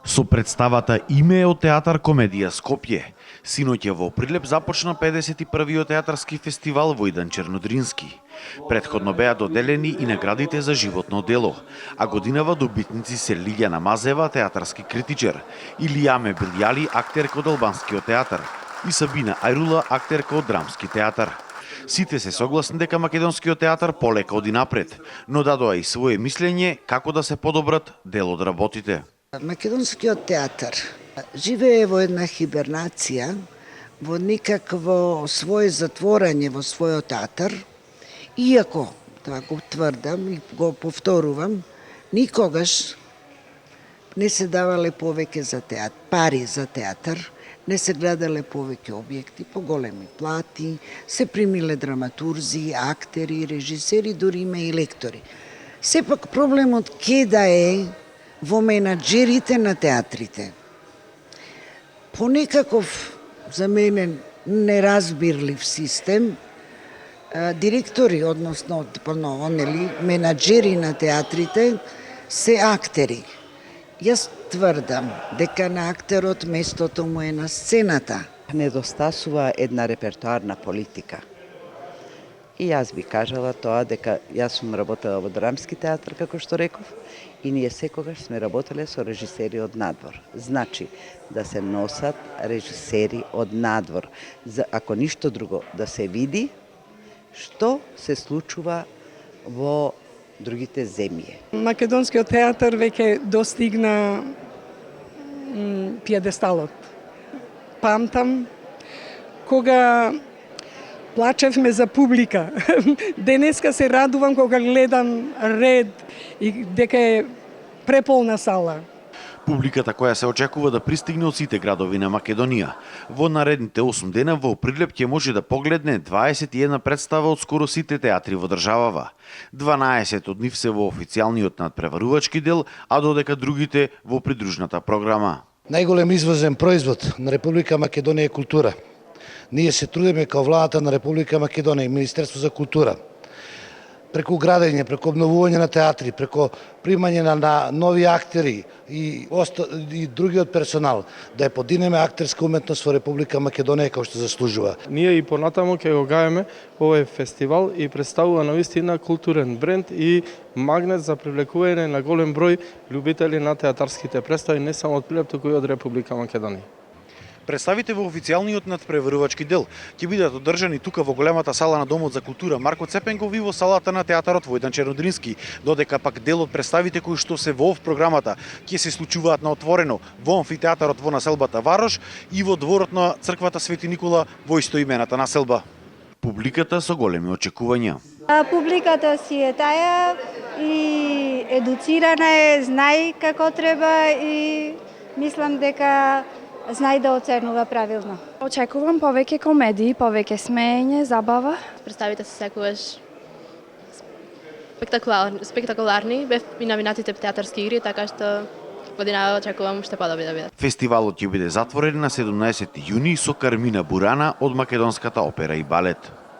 Со представата Име од театар комедија Скопје, синоќа во Прилеп започна 51-виот театарски фестивал Војдан Чернодрински. Претходно беа доделени и наградите за животно дело, а годинава добитници се Лиљана Мазева, театарски критичар, Илијаме Билјали, актерка од албанскиот театар, и Сабина Ајрула, актерка од драмски театар. Сите се согласни дека македонскиот театар полека оди напред, но дадоа и свое мислење како да се подобрат дел од работите. Македонскиот театар живее во една хибернација, во никакво свое затворање во својот театар, иако, тоа го тврдам и го повторувам, никогаш не се давале повеќе за театар, пари за театар, не се градале повеќе објекти по големи плати, се примиле драматурзи, актери, режисери, дури има и лектори. Сепак проблемот ке да е во менаџерите на театрите. По некаков, за мене, неразбирлив систем, директори, односно, менаџери на театрите, се актери. Јас тврдам дека на актерот местото му е на сцената. Недостасува една репертоарна политика. И јас би кажала тоа дека јас сум работела во драмски театар, како што реков, и ние секогаш сме работеле со режисери од надвор. Значи, да се носат режисери од надвор, за, ако ништо друго, да се види што се случува во другите земји. Македонскиот театар веќе достигна пиедесталот. Памтам кога плачевме за публика. Денеска се радувам кога гледам ред и дека е преполна сала. Публиката која се очекува да пристигне од сите градови на Македонија. Во наредните 8 дена во Прилеп ќе може да погледне 21 представа од скоро сите театри во државава. 12 од нив се во официјалниот надпреварувачки дел, а додека другите во придружната програма. Најголем извозен производ на Република Македонија е култура. Ние се трудиме као владата на Република Македонија и Министерство за култура, преку градење, преку обновување на театри, преку примање на нови актери и другиот персонал, да ја подинеме актерска уметност во Република Македонија како што заслужува. Ние и понатамо ќе го гајаме овој фестивал и представува навистина културен бренд и магнет за привлекување на голем број љубители на театарските представи не само од Прилеп, туку и од Република Македонија. Представите во официјалниот надпреварувачки дел ќе бидат одржани тука во големата сала на Домот за култура Марко Цепенков и во салата на театарот Војдан Чернодрински, додека пак дел од представите кои што се во програмата ќе се случуваат на отворено во амфитеатарот во населбата Варош и во дворот на црквата Свети Никола во истоимената населба. Публиката со големи очекувања. Публиката си е таја и едуцирана е, знае како треба и мислам дека знај да оценува правилно. Очекувам повеќе комедии, повеќе смеење, забава. Представите се секогаш спектакуларни, бев и на минатите театарски игри, така што годинава очекувам уште подобри да бидат. Фестивалот ќе биде затворен на 17 јуни со Кармина Бурана од Македонската опера и балет.